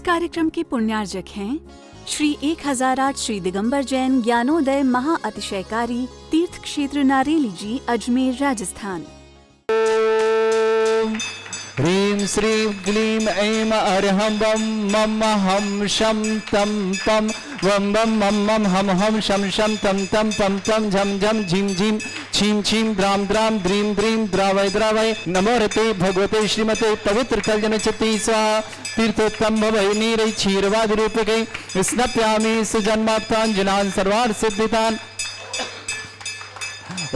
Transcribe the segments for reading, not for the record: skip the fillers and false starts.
कार्यक्रम के पुण्यार्जक हैं श्री 1008 श्री दिगंबर जैन ज्ञानोदय महा अतिशयकारी तीर्थ क्षेत्र नारेली जी, अजमेर, राजस्थान। ह्रीं श्रीं क्लीं ऐं अर्हं वं मम हम शं तं पं वं वं मम मम हम हम शं शं तं तं पं पं झं झं झिं झिं छीं छीं द्रां द्रां द्रीं द्रीं द्रावय द्रावय। नमो रते भगवते श्रीमते पवित्र कल्याण चति स्वाहा। तीर्थोत्तम भवै नीरै क्षीरवाद रूपकै स्नप्यामि सुजन्माप्ताञ्जनान् सर्वान् सिद्धितान्।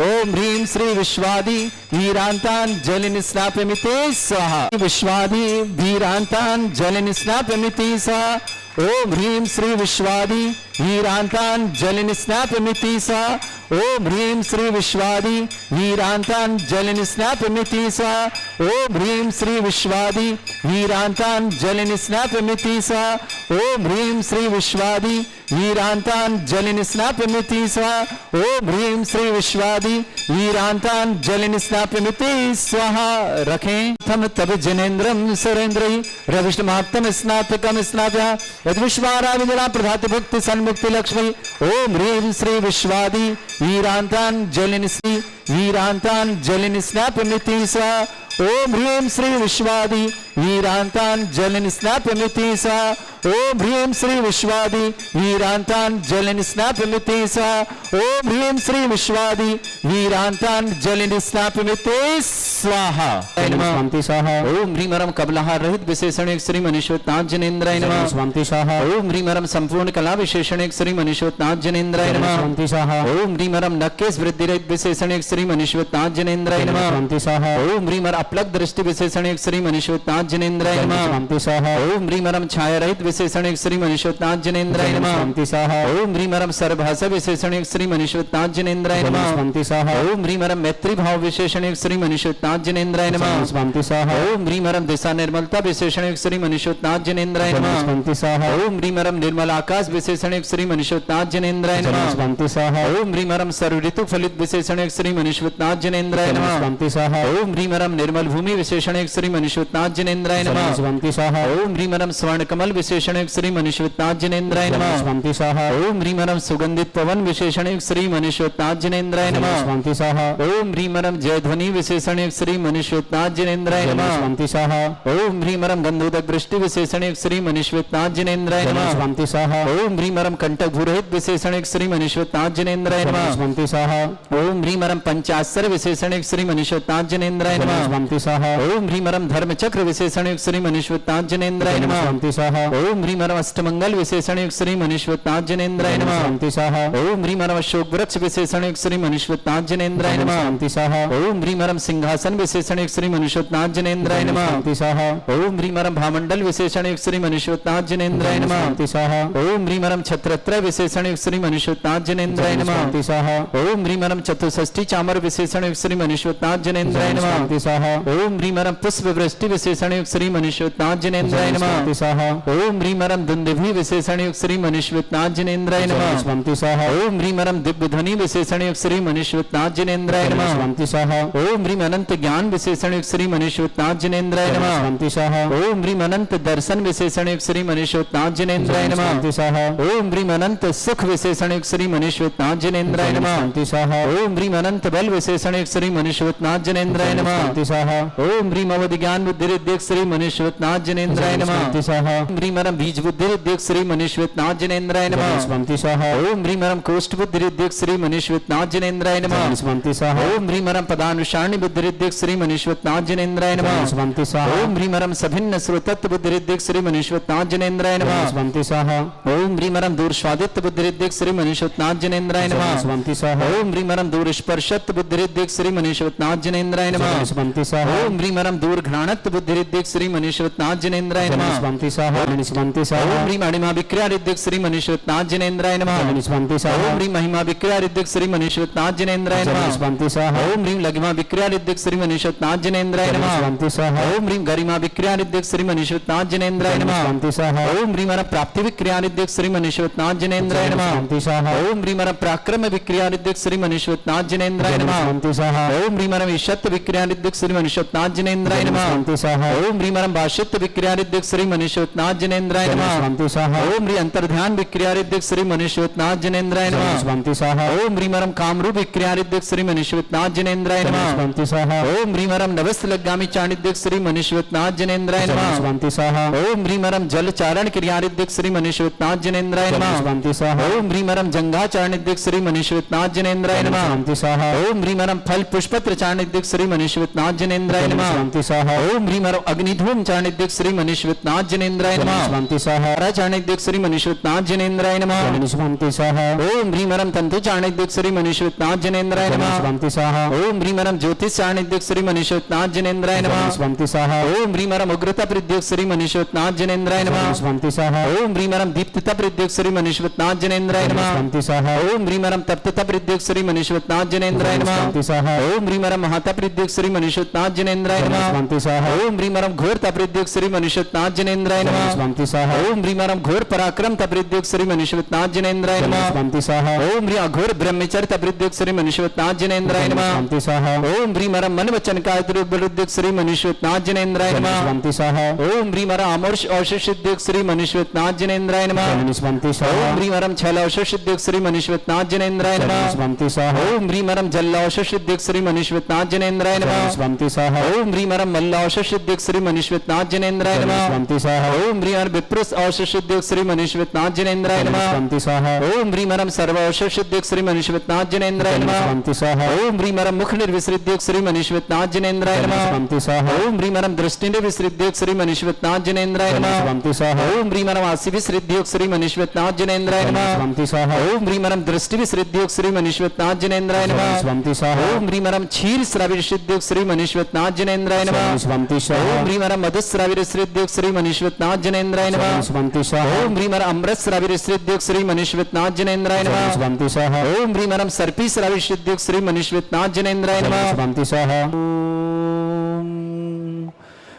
ओम ह्रीं श्री विश्वादि वीरांतान जलिन स्नापमिते स्वाहा। विश्वादि वीरांतान जलिन स्नापमिति स्वाहा। ओम ह्रीं श्री विश्वादि वीरांतान जलिन स्नापमिति स्वाहा। ओम ह्रीं श्री विश्वादि वीरांतान जलिन स्नापमिति स्वाहा। ओम ह्रीं श्री विश्वादि वीरांतान जलिन स्नापमिति स्वाहा। ओम ह्रीं श्री विश्वादि वीरांतान जलिन स्नापमिति स्वाहा। ओम ह्रीं श्री विश्वादि वीरांतान जलिन स्नापमिति स्वाहा। रखें थम तब जनेन्द्रम सुरेंद्रई रविष्टमाप्तम स्नातकम स्नात्या यद्विश्वाराविजला प्रभात भक्ति सन्मुक्ति लक्ष्मी। ओम ह्रीं श्री विश्वादि वीरांतान जलिन श्री वीरांतान जलिन स्नापमिति स्वाहा। ओम ह्रीं श्री विश्वादि वीरांतान जलिन स्नापमिति स्वाहा। ओम ह्रीं श्री विश्वादि वीरांतान जलिन स्नापमिति स्वाहा। ओम ह्रीं श्री विश्वादि वीरांतान जलिन स्नापमिति स्वाहा। स्वामी स्वाहा। ओम ह्रीं रम कबलहार रहित विशेषण श्री मनीश्वरनाथ जनेन्द्राय नमः। स्वामी स्वाहा। ओम ह्रीं रम संपूर्ण कला विशेषण श्री मनीश्वरनाथ जनेन्द्राय नमः। स्वामी स्वाहा। ओम ह्रीं रम नक्केश वृद्धि रहित विशेषण श्री मनीश्वरनाथ जनेन्द्राय नमः। स्वामी स्वाहा। ओम ह्रीं अपलक दृष्टि विशेषण श्री मनीश्वरनाथ जनेन्द्राय नमः। स्वामी स्वाहा। ओम ह्रीं रम छाया रहित विशेषण श्री मनीश्वरनाथ जनेन्द्राय नमः। स्वामी स्वाहा। ओम ह्रीं रम सर्वभाषा विशेषण श्री मनीश्वरनाथ जनेन्द्राय नमः। स्वामी स्वाहा। ओम ह्रीं रम मैत्री भाव विशेषण श्री मनीश्वरनाथ जनेन्द्राय नमः। स्वामी स्वाहा। ओम ह्रीं रम दिशा निर्मलता विशेषण श्री मनीश्वरनाथ जनेन्द्राय नमः। स्वामी स्वाहा। ओम ह्रीं रम निर्मल आकाश विशेषण श्री मनीश्वरनाथ जनेन्द्राय नमः। स्वामी स्वाहा। ओम ह्रीं रम सर्व ऋतु फलित विशेषण श्री मनीश्वरनाथ जनेन्द्राय नमः। स्वामी स्वाहा। ओम ह्रीं रम निर्मल भूमि विशेषण श्री मनीश्वरनाथ जनेन्द्राय नमः। स्वामी स्वाहा। ओम ह्रीं रम स्वर्ण कमल विशेषण श्री मनीश्वरनाथ जनेन्द्राय नमः। स्वामी स्वाहा। ओम ह्रीं रम सुगंधित पवन विशेषण श्री मनीश्वरनाथ जनेन्द्राय नमः। स्वामी स्वाहा। ओम ह्रीं रम जय ध्वनि विशेषण श्री मनीश्वरनाथ जनेन्द्राय नमः। स्वामी स्वाहा। ओम ह्रीं रम गंधोदक वृष्टि विशेषण श्री मनीश्वरनाथ जनेन्द्राय नमः। स्वामी स्वाहा। ओम ह्रीं रम कंटक भूरहित विशेषण श्री मनीश्वरनाथ जनेन्द्राय नमः। स्वामी स्वाहा। ओम ह्रीं रम पंचाक्षर विशेषण श्री मनीश्वरनाथ जनेन्द्राय नमः। स्वामी स्वाहा। ओम ह्रीं रम धर्म चक्र विशेषण श्री मनीश्वरनाथ जनेन्द्राय नमः। स्वामी स्वाहा। ओम ह्रीं रम अष्टमंगल विशेषण श्री मनीश्वरनाथ जनेन्द्राय नमः। स्वामी स्वाहा। ओम ह्रीं रम अशोक वृक्ष विशेषण श्री मनीश्वरनाथ जनेन्द्राय नमः। स्वामी स्वाहा। ओम ह्रीं रम सिंहासन विशेषण श्री मनीश्वरनाथ जनेन्द्राय नमः। स्वामी स्वाहा। ओम ह्रीं रम भामंडल विशेषण श्री मनीश्वरनाथ जनेन्द्राय नमः। स्वामी स्वाहा। ओम ह्रीं रम छत्रत्र विशेषण श्री मनीश्वरनाथ जनेन्द्राय नमः। स्वामी स्वाहा। ओम ह्रीं रम चतुष्षष्ठी चामर विशेषण श्री मनीश्वरनाथ जनेन्द्राय नमः। स्वामी स्वाहा। ओम ह्रीं रम पुष्प वृष्टि विशेषण श्री मनीश्वरनाथ जनेन्द्राय नमः। स्वामी स्वाहा। ओम ह्रीं रम दुंदुभि विशेषण श्री मनीश्वरनाथ जनेन्द्राय नमः। स्वामी स्वाहा। ओम ह्रीं रम दिव्य ध्वनि विशेषण श्री मनीश्वरनाथ जनेन्द्राय नमः। स्वामी स्वाहा। ओम ह्रीं अनंत ज्ञान विशेषण श्री मनीश्वरनाथ जनेन्द्राय नमः। स्वामी स्वाहा। ओम ह्रीं अनंत दर्शन विशेषण श्री मनीश्वरनाथ जनेन्द्राय नमः। स्वामी स्वाहा। ओम ह्रीं अनंत सुख विशेषण श्री मनीश्वरनाथ जनेन्द्राय नमः। स्वामी स्वाहा। ओम ह्रीं अनंत बल विशेषण श्री मनीश्वरनाथ जनेन्द्राय नमः। स्वामी स्वाहा। ओम ह्रीं अवधि ज्ञान बुद्धि रिद्धि श्री मनीश्वरनाथ जनेन्द्राय नमः। स्वामी स्वाहा। ओम ह्रीं रम बीज बुद्धि रिद्धि श्री मनीश्वरनाथ जनेन्द्राय नमः। स्वामी स्वाहा। ओम ह्रीं रम कोष्ठ बुद्धि रिद्धि श्री मनीश्वरनाथ जनेन्द्राय नमः। स्वामी स्वाहा। ओम ह्रीं रम पदानुसारणी बुद्धि रिद्धि श्री मनीश्वरनाथ जनेन्द्राय नमः। स्वामी स्वाहा। ओम ह्रीं रम सभिन्न श्रोतत्व बुद्धि रिद्धि श्री मनीश्वरनाथ जनेन्द्राय नमः। स्वामी स्वाहा। ओम ह्रीं रम दूर स्वादित्व बुद्धि रिद्धि श्री मनीश्वरनाथ जनेन्द्राय नमः। स्वामी स्वाहा। ओम ह्रीं रम दूर स्पर्शत्व बुद्धि रिद्धि श्री मनीश्वरनाथ जनेन्द्राय नमः। स्वामी स्वाहा। ओम ह्रीं रम दूर घ्राणत्व बुद्धि रिद्धि श्री मनीश्वरनाथ जनेन्द्राय नमः। स्वामी स्वाहा। स्वामी स्वाहा। ओम ह्रीं अणिमा विक्रिया रिद्धि श्री मनीश्वरनाथ जनेन्द्राय नमः। स्वामी स्वाहा। ओम ह्रीं महिमा विक्रिया रिद्धि श्री मनीश्वरनाथ जनेन्द्राय नमः। स्वामी स्वाहा। ओम ह्रीं लघिमा विक्रिया रिद्धि श्री मनीश्वरनाथ जनेन्द्राय नमः। स्वामी स्वाहा। ओम ह्रीं गरिमा विक्रिया रिद्धि श्री मनीश्वरनाथ जनेन्द्राय नमः। स्वामी स्वाहा। ओम ह्रीं प्राप्ति विक्रिया रिद्धि श्री मनीश्वरनाथ जनेन्द्राय नमः। स्वामी स्वाहा। ओम ह्रीं पराक्रम विक्रिया रिद्धि श्री मनीश्वरनाथ जनेन्द्राय नमः। स्वामी स्वाहा। ओम ह्रीं ईशत्व विक्रिया रिद्धि श्री मनीश्वरनाथ जनेन्द्राय नमः। स्वामी स्वाहा। ओम ह्रीं भाषित्व विक्रिया रिद्धि श्री मनीश्वरनाथ जनेन्द्राय जनेन्द्राय नमः। स्वंति स्वाहा ओम ह्री अंतर्ध्यान विक्रियारिद्धिक श्री मनीषवतनाथ जनेन्द्राय नमः। स्वंति स्वाहा ओम ह्रीमरम कामरूप विक्रियारिद्धिक श्री मनीषवतनाथ जनेन्द्राय नमः। स्वंति स्वाहा ओम ह्रीमरम नवस्तलगामी चाणिद्धिक श्री मनीषवतनाथ जनेन्द्राय नमः। स्वंति स्वाहा ओम ह्रीमरम जलचारण क्रियारिद्धिक श्री मनीषवतनाथ जनेन्द्राय नमः। स्वंति स्वाहा ओम ह्रीमरम जंगाचारणिद्धिक श्री मनीषवतनाथ जनेन्द्राय नमः। स्वंति स्वाहा ओम ह्रीमरम फल पुष्पत्र चाणिद्धिक श्री मनीषवतनाथ जनेन्द्राय नमः। स्वंति स्वाहा ओम ह्रीमरम अग्निधूम चाणिद्धिक श्री मनीषवतनाथ जनेन्द्राय नमः। स्वंति स्वाहा चाणिद्धिक श्री मनीषवतनाथ जनेन्द्राय नमः। स्वंति स्वाहा ओम ह्रीमरम तंतु चाणिद्धिक श्री मनीषवतनाथ जनेन्द्राय नमः। स्वंति स्वाहा ओम ह्रीमरम ज्योतिष चाणिद्धिक श्री मनीषवतनाथ जनेन्द्राय नमः। स्वंति स्वाहा ओम ह्रीमरम उग्रता प्रद्युत श्री मनीषवतनाथ जनेन्द्राय नमः। स्वंति स्वाहा ओम ह्रीमरम दीप्तता प्रद्युत श्री मनीषवतनाथ जनेन्द्राय नमः। स्वंति स्वाहा ओम ह्रीमरम तप्तता प्रद्युत श्री मनीषवतनाथ जनेन्द्राय नमः। स्वंति स्वाहा ओम ह्रीमरम महाता प्रद्युत श्री मनीषवतनाथ जनेन्द्राय नमः। स्वंति स्वाहा ओम ह्रीमरम घोर तप्रद्युत श्री मनीषवतनाथ जनेन्द्राय नमः। स्वंति स्वाहा ओम ह्रीमरम घोर पराक्रम तप्रद्युत श्री मनीषवतनाथ जनेन्द्राय नमः। स्वंति स्वाहा ओम ह्री अघोर ब्रह्मचर्य तप्रद्युत श्री मनीषवतनाथ जनेन्द्राय नमः। स्वंति स्वाहा ओम ह्रीमरम मन वचन कायद्रुद्युत श्री मनीषवतनाथ जनेन्द्राय नमः। स्वंति स्वाहा ओम ह्रीमरम अमर्ष औषधिद्युत श्री मनीषवतनाथ जनेन्द्राय नमः। स्वंति स्वाहा ओम ह्रीमरम छल औषधिद्युत श्री मनीषवतनाथ जनेन्द्राय नमः। स्वंति स्वाहा ओम ह्रीमरम जल औषधिद्युत श्री मनीषवतनाथ जनेन्द्राय नमः। स्वंति स्वाहा ओम ह्रीमरम मल्ल औषधिद्युत श्री मनीषवतनाथ जनेन्द्राय नमः। स्वंति स्वाहा ओम ह्रीमरम विप्रस औषधिद्युत श्री मनीषवतनाथ जनेन्द्राय नमः। स्वंति स्वाहा ओम ह्रीमरम सर्व औषधिद्युत श्री मनीषवतनाथ जनेन्द्राय नमः। स्वंति स्वाहा ओम ह्रीमरम मुख निर्विसृद्युत श्री मनीषवतनाथ जनेन्द्राय नमः। स्वंति स्वाहा ओम ह्रीमरम दृष्टि निर्विसृद्युत श्री मनीषवतनाथ जनेन्द्राय नमः। स्वंति स्वाहा ओम ह्रीमरम आसि विसृद्युत श्री मनीषवतनाथ जनेन्द्राय नमः। स्वंति स्वाहा ओम ह्रीमरम दृष्टि विसृद्युत श्री मनीषवतनाथ जनेन्द्राय नमः। स्वंति स्वाहा ओम ह्रीमरम क्षीर स्राविसृद्युत श्री मनीषवतनाथ जनेन्द्राय नमः। स्वंति स्वाहा ओम ह्रीमरम मधुस्राविसृद्युत श्री मनीषवतनाथ जनेन्द्राय नमः। स्वंति स्वाहा ओम ह्रीमरम अमृत स्राविसृद्युत श्री मनीषवतनाथ जनेन्द्राय नमः। स्वंति स्वाहा ओम ह्रीमरम सर्पी स्राविसृद्युत श्री मनीषवतनाथ जनेन्द्राय नमः। स्वंति स्वाहा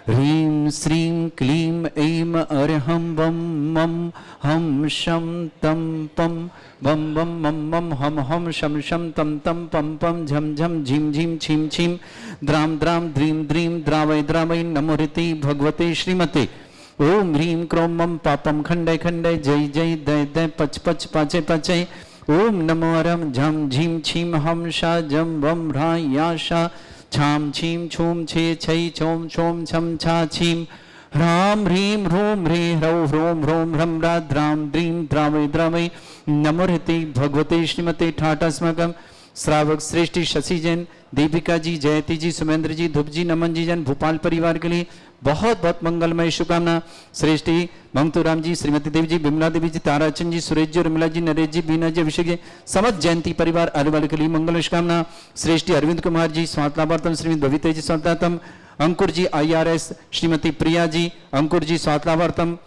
ह्रीं श्रीं क्लीं ऐं अर्हं वं मं हं शं तं पं वं वं मं मं हं हं शं शं तं तं पं पं झं झं झीं झीं छीं छीं द्रां द्रां द्रीं द्रीं द्रावै द्रावै नमो ऋति भगवते श्रीमते। ओम ह्रीं क्रों मं पापं खण्डय खण्डय जय जय दय दय पच पच पाचय पाचय। ओम नमो रं झं झीं छीं हं शा जं वं ह्रा या शा छाम छीम छूम छे छै छोम छोम छम छा छीम ह्राम ह्रीं ह्रूं ह्री ह्रौ ह्रों ह्रों ह्रं ह्रा द्रां द्रीं द्रावै द्रावै नमो ऋते भगवते श्रीमते ठाटास्मकम। श्रावक श्रेष्ठी शशि जैन, दीपिका जी, जयती जी, सुमेंद्र जी, धुप जी, नमन जी जैन भोपाल परिवार के लिए बहुत बहुत मंगलमय शुभकामना। श्रेष्ठी मंगतूराम जी, श्रीमती देवी जी, बिमला देवी जी, ताराचंद जी, सुरेश जी, उर्मिला जी, नरेश जी, बीना जी, अभिषेक जी, समस्त जयंती परिवार अरवल के लिए मंगल शुभकामना। श्रेष्ठी अरविंद कुमार जी, स्वातलावर्तम, श्रीमती बबीता जी स्वातम, अंकुर जी IRS, श्रीमती प्रिया जी, अंकुर जी स्वातलावर्तम,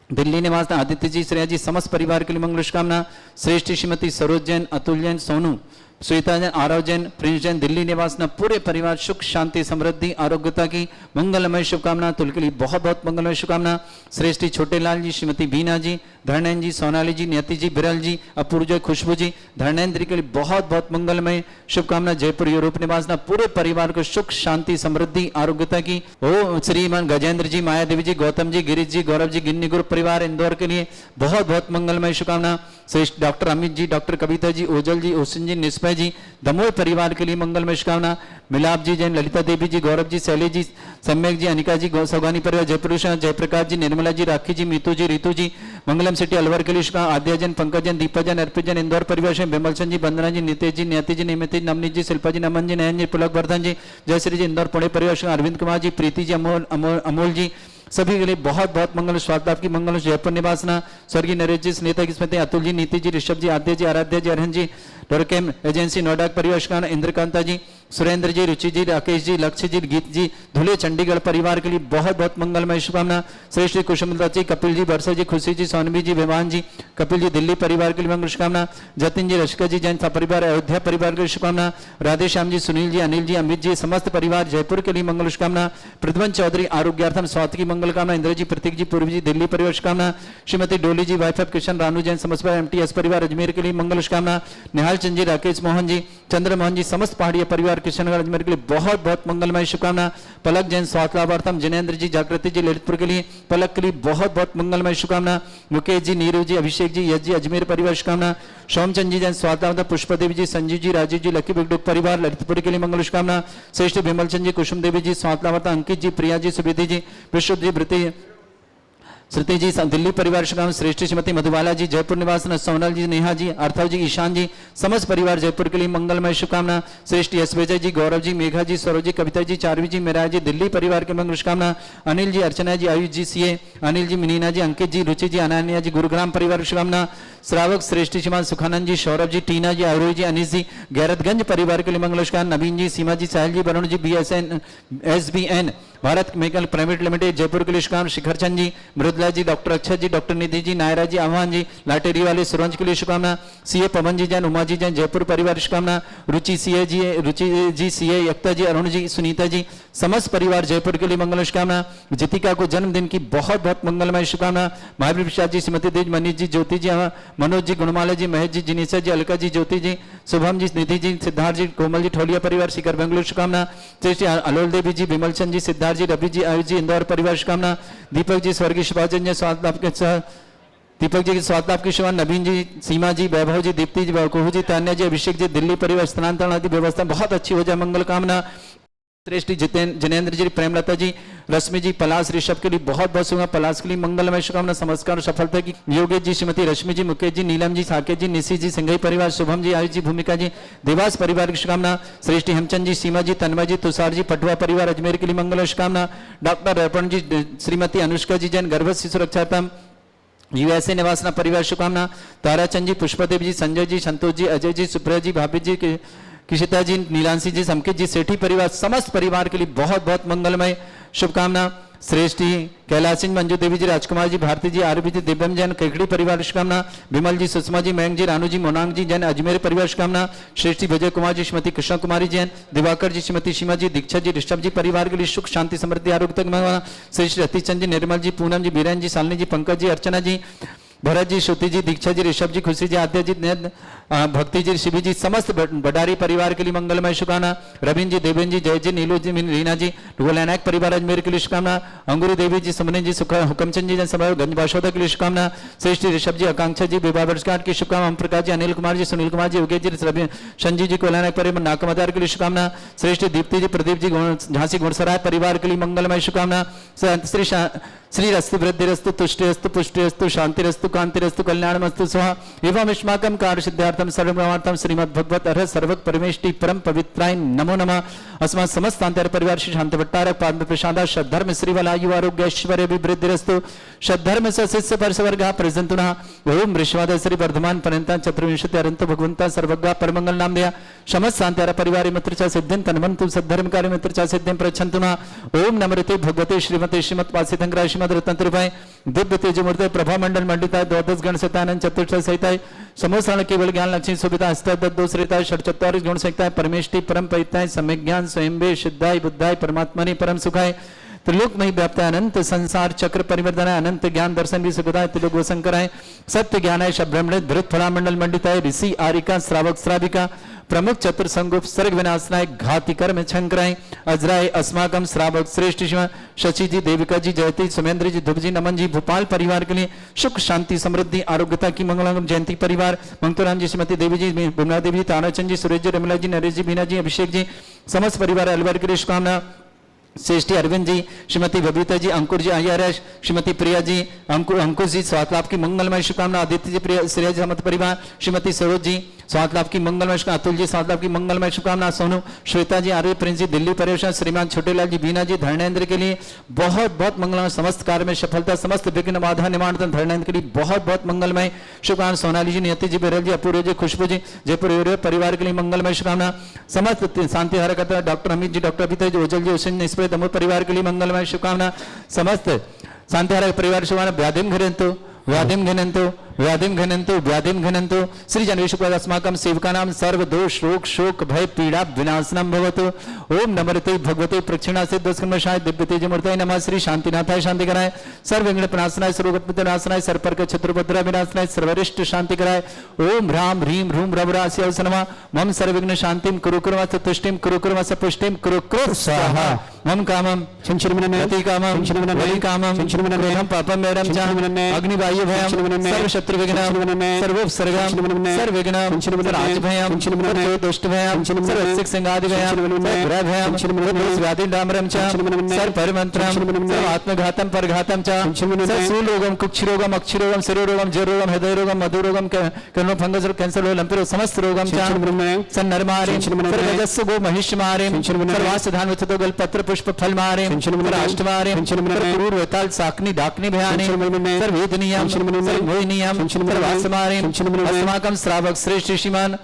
दिल्ली निवास आदित्य जी, श्रेया जी, समस्त परिवार के लिए मंगल शुभकामना। श्रेष्ठी श्रीमती सरोज जैन, अतुल जैन, सोनू, श्वेता जैन, आरव जैन, प्रिंस जैन, दिल्ली निवास न पूरे परिवार सुख शांति समृद्धि आरोग्यता की मंगलमय शुभकामना। तुल के लिए बहुत बहुत मंगलमय शुभकामना। श्रेष्ठी छोटे लाल जी, श्रीमती बीना जी, धर्णेन्द्र जी, सोनाली जी, नियति जी, बिरल जी, अपूर्व, खुशबू जी, धर्णेन्द्र के लिए बहुत बहुत मंगलमय शुभकामना। जयपुर यूरोप निवास न पूरे परिवार को सुख शांति समृद्धि आरोग्यता की। ओ श्रीमान गजेंद्र जी, माया देवी जी, गौतम जी, गिरीश जी, गौरव जी, गिन्नी ग्रुप परिवार इंदौर के लिए बहुत बहुत मंगलमय शुभकामना। श्रेष्ठ डॉक्टर अमित जी, डॉक्टर कविता जी, ओजल जी, ओसिन जी, निष्पय जी, दमोह परिवार के लिए मंगलमय शुभकामना। मिलाप जी जैन, ललिता देवी जी, गौरव जी, शैली जी, सम्यक जी, अनिका जी, सौगानी परिवार जयपुर, जयप्रकाश जी, निर्मला जी, राखी जी, मीतू जी, रीतू जी, मंगलम सिटी अलवर के लिए शुभकामना। आद्या जैन, पंकज जैन, दीपा जैन, अर्पित जैन, इंदौर परिवार से बिमल चंद जी, बंदना जी, नितेश जी, नियति जी, निमित जी, नवनीत जी, शिल्पा जी, नमन जी, नयन जी, पुलक वर्धन जी, जयश्री जी, इंदौर पुणे परिवार से अरविंद कुमार जी, प्रीति जी, अमोल जी, सभी के लिए बहुत बहुत मंगल। स्वागत आपकी मंगल। जयपुर निवासना स्वर्गीय नरेश जी, स्नेता की स्मृति, अतुल जी, नीति जी, ऋषभ जी, आद्य जी, आराध्या जी, अरहन जी, डोरकेम एजेंसी नोएडा परिवेश, इंद्रकांता जी, सुरेंद्र जी, रुचि जी, राकेश जी, लक्ष्य जी, गीत जी, धुले चंडीगढ़ परिवार के लिए बहुत बहुत मंगलमय शुभकामना। श्रेष्ठ कुशमलता जी, कपिल जी, बरसा जी, खुशी जी, सोनवी जी, विमान जी, कपिल जी, दिल्ली परिवार के लिए मंगल शुभकामना। जतिन जी, रशिका जी, जैन परिवार, अयोध्या परिवार के लिए शुभकामना। राधेश्याम जी, सुनील जी, अनिल जी, अमित जी, समस्त परिवार जयपुर के लिए मंगल शुभकामना। प्रद्वन चौधरी आरोग्यार्थम स्वास्थ्य की मंगल कामना। इंद्र जी, प्रतीक जी, पूर्व जी, दिल्ली परिवार शुभकामना। श्रीमती डोली जी, वाइफ ऑफ कृष्ण रानू जैन, समस्त MTS परिवार अजमेर के लिए मंगल शुभकामना। निहाल चंद जी, राकेश मोहन जी, चंद्र मोहन जी, समस्त पहाड़िया परिवार कृष्णनगर अजमेर के लिए बहुत बहुत मंगलमय शुभकामना। पलक जैन स्वास्थ्य लाभार्थम, जिनेन्द्र जी, जागृति जी, ललितपुर के लिए पलक के लिए बहुत बहुत मंगलमय शुभकामना। मुकेश जी, नीरू जी, अभिषेक जी, यश जी, अजमेर परिवार शुभकामना। सोमचंद जी जैन स्वास्थ्य लाभार्थम, पुष्पदेवी जी, संजीव जी, राजीव जी, लकी बिगडुक परिवार ललितपुर के लिए मंगल शुभकामना। श्रेष्ठ विमलचंद जी, कुसुम देवी जी, स्वास्थ्य लाभार्थम, अंकित जी, प्रिया जी, सुविधि जी, विश्व जी, वृत्ति श्रुति जी, दिल्ली परिवार शुभकामना। श्रेष्ठ श्रीमती मधुबाला जी, जयपुर निवास, सोनल जी, नेहा जी, अर्थव जी, ईशान जी, समस्त परिवार जयपुर के लिए मंगलमय शुभकामना। श्रेष्ठ यश विजय जी, गौरव जी, मेघा जी, सौरभ जी, कविता जी, चारवी जी, मेरा जी, दिल्ली परिवार के मंगल शुभकामना। अनिल जी, अर्चना जी, आयुष जी, सीए, अनिल जी, मीना जी, अंकित जी, रुचि जी, अनान्या जी, गुरुग्राम परिवार शुभकामना। श्रावक श्रेष्ठ श्रीमान सुखानंद जी, सौरभ जी, टीना जी, आरोही जी, अनिश जी, गैरतगंज परिवार के लिए मंगल शुभकामना। नवीन जी, सीमा जी, साहिल जी, Varun ji, BSN SBN Bharat मेकल private limited Jaipur के लिए शुभकामना। शिखर चंद जी, मृदुला जी, डॉक्टर अक्षय जी, डॉक्टर निधि जी, नायरा जी, आह्वान जी, लाटेरी वाले सुरंज के लिए शुभकामना। सीए पवन जी जैन, उमा जी जैन, जयपुर परिवार शुभकामना। रुचि सीए जी, रुचि जी, सीए यक्ता जी, अरुण जी, सुनीता जी, समस्त परिवार जयपुर के लिए मंगल शुभकामना। जितिका को जन्मदिन की बहुत बहुत मंगलमय शुभकामना। महावीर प्रसाद जी, श्रीमती देज, मनीष जी, ज्योति जी, मनोज जी, गुणमाला जी, महेश जी, जिनीसा जी, अलका जी, ज्योति जी, शुभम जी, निधि जी, सिद्धार्थ जी, कोमल जी, ठोलिया परिवार शिखर बेंगलुरु शुभकामना। श्रेष्ठ अलोल देवी जी, विमल चंद जी, सिद्धार्थ जी, रवि जी, आयुष जी, इंदौर परिवार शुभकामना। दीपक जी, स्वर्गीय शिवाजन जी, स्वास्थ्य लाभ के दीपक जी के स्वास्थ्य लाभ की शुभकामना। नवीन जी, सीमा जी, वैभव जी, दीप्ति जी, कुहू जी, तान्या जी, अभिषेक जी, दिल्ली परिवार स्थानांतरण आदि व्यवस्था बहुत अच्छी हो जाए, मंगल कामना। श्रेष्ठ जिनेन्द्र जी, प्रेमलता जी, रश्मि जी, पलाश ऋषभ के लिए बहुत बहुत शुभकामना। पलाश के लिए मंगलमय शुभकामना, समस्कार और सफलता की। योगेश जी, श्रीमती रश्मि जी, मुकेश जी, नीलम जी, साकेत जी, निशी जी, सिंघई परिवार, शुभम जी, आयुष जी, भूमिका जी, देवास परिवार की शुभकामना। श्रेष्ठ हेमचंद जी, सीमा जी, तन्मय जी, तुषार जी, पटुआ परिवार अजमेर के लिए मंगल शुभकामना। डॉक्टर अर्पण जी, श्रीमती अनुष्का जी जैन, गर्भ शिशु रक्षार्थम USA निवासना परिवार शुभकामना। ताराचंद जी, पुष्पदेव जी, संजय जी, संतोष जी, अजय जी, सुप्रिया जी, भाभी जी, किशिता जी, नीलांशी जी, समकित जी, सेठी परिवार, समस्त परिवार के लिए बहुत बहुत मंगलमय शुभकामना। श्रेष्ठ कैलाश सिंह, मंजू देवी जी, राजकुमार जी, भारती जी, आरबी जी, दिव्यम जैन, केकड़ी परिवार शुभकामना। विमल जी, सुषमा जी, मयंक जी, रानू जी, मोनांग जी जैन, अजमेर परिवार शुभकामना। श्रेष्ठ विजय कुमार जी, श्रीमती कृष्ण कुमारी जैन, दिवाकर जी, श्रीमती सीमा जी, दीक्षा जी, ऋषभ जी परिवार के लिए सुख शांति समृद्धि आरोग्य तक। श्रेष्ठ रतीचंद जी, निर्मल जी, पूनम जी, बीरेन जी, शालिनी जी, पंकज जी, अर्चना जी, भरत जी, श्रुति जी, दीक्षा जी, ऋषभ जी, खुशी जी, आद्य जी, भक्ति जी, शिवी जी, समस्त बडारी परिवार के लिए मंगलमय शुभकामना। रविंद्र जी, देवेंद्र जी, जय जी, नीलू जी, रीना जी, नायक परिवार अजमेर के लिए शुभकामना। अंगूरी देवी जी, सुमनी जी, हुकमचंद जी, गंज बाशोदा के लिए शुभकामना। श्रेष्ठ ऋषभ जी, आकांक्षा जी, विवाह वर्षगांठ की शुभकामना। ओम प्रकाश जी, अनिल कुमार जी, सुनील कुमार जी, योगेश जी, संजीव जी, नायक परिवार नाकमदार के लिए शुभकामना। श्रेष्ठ दीप्ति जी, प्रदीप जी, झांसी गुणसराय परिवार के लिए मंगलमय शुभकामना। श्री रस्तु वृद्धि रस्तु तुष्टि रस्तु पुष्टि रस्तु शांति रस्तु कांति रस्तु कल्याणमस्तु स्वाहा एवं युष्माकं कार्य सिद्धार्थम सर्वमार्थम श्रीमद् भगवत अर्ह सर्वक परमेष्टि परम पवित्राय नमो नमः। अस्मात् समस्तांतर परिवार श्री शांत भट्टारक पाद प्रसादा सद्धर्म श्रीवल आयु आरोग्य ऐश्वर्य विवृद्धि रस्तु सद्धर्म सशिष्य परसवर्गः प्रजंतुना ओम ऋषवाद श्री वर्धमान पर्यंता चतुर्विंशति अरंत भगवंता सर्वज्ञ परमंगल नाम दया समस्तांतर परिवार मित्र च सिद्धिं तन्वन्तु सद्धर्म कार्य मित्र च सिद्धिं प्रच्छन्तुना ओम नमृते भगवते श्रीमते श्रीमत्पासितंग्राय श्रीमद् रत्नत्रपाय दिव्य तेजमूर्ते प्रभा मंडल मंडिताय द्वादश गण सतानंद चतुर्थ सहिताय समोसाण केवल ज्ञान लक्ष्मी सुविधा हस्तादत्त दोषरिताय षट्चत्वारिश गुण सहिताय परमेष्टि परम परिताय सम्यक ज्ञान स्वयंभे सिद्धाय बुद्धाय परमात्मने परम सुखाय त्रिलोकमयी व्याप्ताय अनंत संसार चक्र परिवर्तनाय अनंत ज्ञान दर्शन भी सुखदाय त्रिलोक वसंकराय सत्य ज्ञानाय शब्रह्मणित धृत फला मंडल मंडिताय ऋषि आरिका श्रावक श्राविका प्रमुख चतुर संगुप सर्ग विनाशनाय घाति कर्म छंकराय अजराय अस्माकम श्रावक श्रेष्ठ शशि जी देविका जी जयती सुमेंद्र जी ध्रुव जी नमन जी भोपाल परिवार के लिए सुख शांति समृद्धि आरोग्यता की मंगलम जयंती परिवार मंगतुराम जी श्रीमती देवी जी बुमला देवी जी ताराचंद जी सुरेश जी रमला जी नरेश जी बीना जी अभिषेक जी समस्त परिवार अलवर के लिए शुभकामना। श्रेष्ठी अरविंद जी श्रीमती बबीता जी अंकुर जी IRS श्रीमती प्रिया जी अंकुश जी स्वास्थ्य लाभ की मंगलमय शुभकामना। आदित्य जी प्रिया श्रेया जी समत परिवार श्रीमती सरोज जी स्वास्थ्य लाभ की मंगलमय शुभकामना। अतुल जी स्वास्थ्य लाभ की मंगलमय शुभकामना। सोनू श्वेता जी आर्य प्रिंस जी दिल्ली परिवेशन श्रीमान छोटेलाल जी बीना जी धर्मेंद्र के लिए बहुत बहुत मंगलमय समस्त कार्य में सफलता समस्त विघ्न बाधा निवारण धर्मेंद्र के लिए बहुत बहुत मंगलमय शुभकामना। सोनाली जी नियति जी बिरल जी अपूर्व जी खुशबू जी जयपुर परिवार के लिए मंगलमय शुभकामना। समस्त शांति हरकत डॉक्टर अमित जी डॉक्टर अभिता जी ओजल जी हुसैन दमोह परिवार के लिए मंगलमय शुभकामना। समस्त शांति हरक परिवार शुभकामना। व्याधिम घिरंतु व्याधिम घनन्तु श्री जनेशुपद अस्माकं सेवकानां सर्व दोष रोग शोक भय पीड़ा विनाशनम भवतु। ओम नमस्ते भगवते प्रक्षिणासे दस्कर्मशाय दिव्य तेज मूर्तये नमः। श्री शांतिनाथाय शांति कराय, सर्व विघ्न प्रणाशनाय, सर्वगत नाशनाय, सर्पर्क छत्रपत्र विनाशनाय, सर्वरिष्ट शांति कराय। ओम ह्रां ह्रीं ह्रूं रवरास्य नमः। मम सर्वविघ्न शांतिं कुरु कुर्मः तुष्टिं कुरु कुर्मः पुष्टिं कुरु कुरु स्वाहा। मम कामं प्रति कामं वै कामं क्रोधं पापं मेरं च अग्निवायु भयं सर्व शत्रु विघ्नं सर्वोपसर्गं सर्वविघ्नं सर्वराजभयं सर्वदुष्टभयं सर्वसिक संगादि भयं सर्वग्रह भयं सर्वव्याधि डामरं च सर्वपरिमन्त्रं सर्वात्मघातं परघातं च सर्वसूलरोगं कुक्षिरोगं अक्षिरोगं शिरोरोगं जरोगं हृदयरोगं मधुरोगं कर्णो फंगस रोग कैंसर रोग लंपी रोग समस्त रोगं च सन्नरमारिं सर्वजस्सु गो महिषमारिं सर्वासधान विथतो गलपत्र पुष्प फल मारे राष्ट्रमारे क्रूर वेताल साकनी डाकनी भयानी सर्वेदनीयम सर्वमोहिनीयम सर्वासमारे अस्माकं श्रावक श्रेष्ठ श्रीमान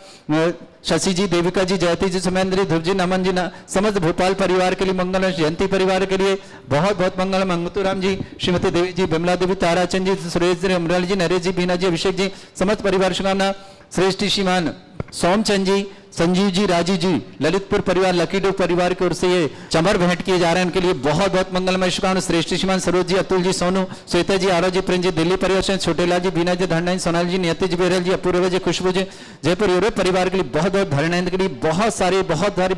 शशि जी, देविका जी, जयती जी, सुमेंद्र जी, ध्रुव जी, नमन जी, समस्त भोपाल परिवार के लिए मंगल, जयंती परिवार के लिए बहुत बहुत मंगल। मंगतुराम जी, श्रीमती देवी जी, बिमला देवी, ताराचंद जी, सुरेश जी, अमराल जी, नरेश जी, बीना जी, अभिषेक जी, समस्त परिवार शुभकामना। श्रेष्ठ श्रीमान सोमचंद जी, संजीव जी, राजीव जी, ललितपुर परिवार, लकीडो परिवार की ओर से ये चमर भेंट किए जा रहे हैं, उनके लिए बहुत बहुत मंगलमय शुभकामनाएं। श्रेष्ठ श्रीमान सरोज जी, अतुल जी, सोनू, श्वेता जी, आरव जी, प्रिंस जी, दिल्ली परिवार से छोटेलाल जी, बीना जी, धरनाइन, सोनाल जी, नियति जी, बेरल जी, अपूर्व जी, खुशबू जी, जयपुर यूरोप परिवार के लिए बहुत बहुत धरनाइन के लिए बहुत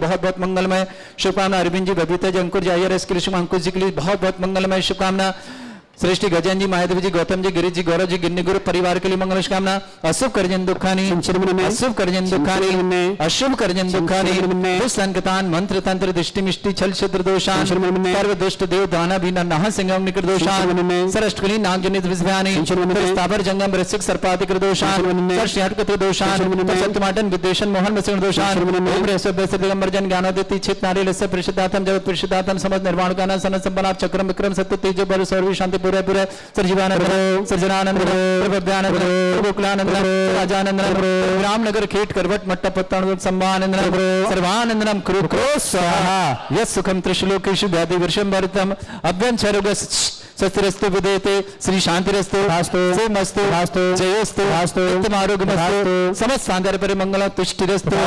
बहुत मंगलमय शुभकामना। अरविंद जी, बबीता जी, अंकुर जी, IRS के लिए अंकुश जी के लिए बहुत बहुत मंगलमय शुभकामना। श्रेष्ठी गजन जी, महादेव जी, गौतम जी, गिरीश जी, गौरव जी, गिन्नी गुरु परिवार के लिए मंगल शुभकामना। अशुभ करजन दुखानी अशुभ करजन दुखानी अशुभ करजन दुखानी दुष्संकतान मंत्र तंत्र दृष्टि मिष्टि छल छिद्र दोषान सर्व दुष्ट देव दाना बीना नाह सिंगम निकट दोषान सरष्टकली नाग जनित विषभयानी स्थावर जंगम रसिक सर्पाधिक दोषान सर्षहटकत दोषान सत्यमाटन विद्वेषण मोहन मसिण दोषान ओम रेसव वैसे दिगंबर जन ज्ञानोदित चित नारी लस्य परिशुद्धात्म जगत परिशुद्धात्म समस्त निर्वाण काना सन संपन्ना चक्रम विक्रम सत्य तेज बल सर्व शांति पूरे पूरे सर्जीवानंद सर्जनानंद प्रभव्यानंद गोकुलानंद राजानंद रामनगर खेट करवट मट्टा पत्तान संभानंद सर्वानंदनम कुरु कुरु स्वाहा। यस् सुखम त्रिशलोकेषु व्याधि वर्षम भरतम अभ्यं क्षरोग सस्तिरस्तु विदेते श्री शांतिरस्तु सोमस्तु जयोस्तु उत्तमारोग्यमस्तु समस्त सांदर्य पर मंगल तुष्टिरस्तु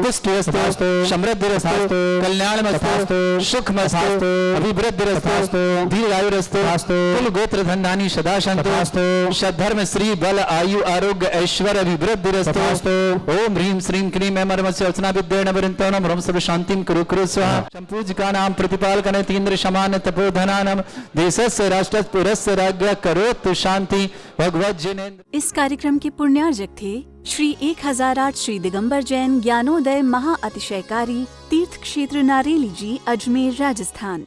पुष्टिरस्तु समृद्धिरस्तु कल्याणमस्तु सुखमस्तु अभिवृद्धिरस्तु दीर्घायुरस्तु कुल गोत्र धनानि सदा शांतो सद्धर्म श्री बल आयु आरोग्य ऐश्वर्य अभिवृद्धिरस्तु। ओम ह्रीं श्रीं क्लीं ऐं अर्चना विद्येन वरिन्तोनम ह्रम सर्व शांतिं कुरु कुरु स्वाहा। संपूज्यकानां प्रतिपालकनेतीन्द्र शमान तपोधनानां देशस्य राष्ट्रस्य पुरस्य राज्ञ करोतु शांति भगवत जिनेन्द्र। इस कार्यक्रम के पुण्यार्जक थे श्री 1008 श्री दिगंबर जैन ज्ञानोदय महा अतिशयकारी तीर्थ क्षेत्र नारेली जी, अजमेर, राजस्थान।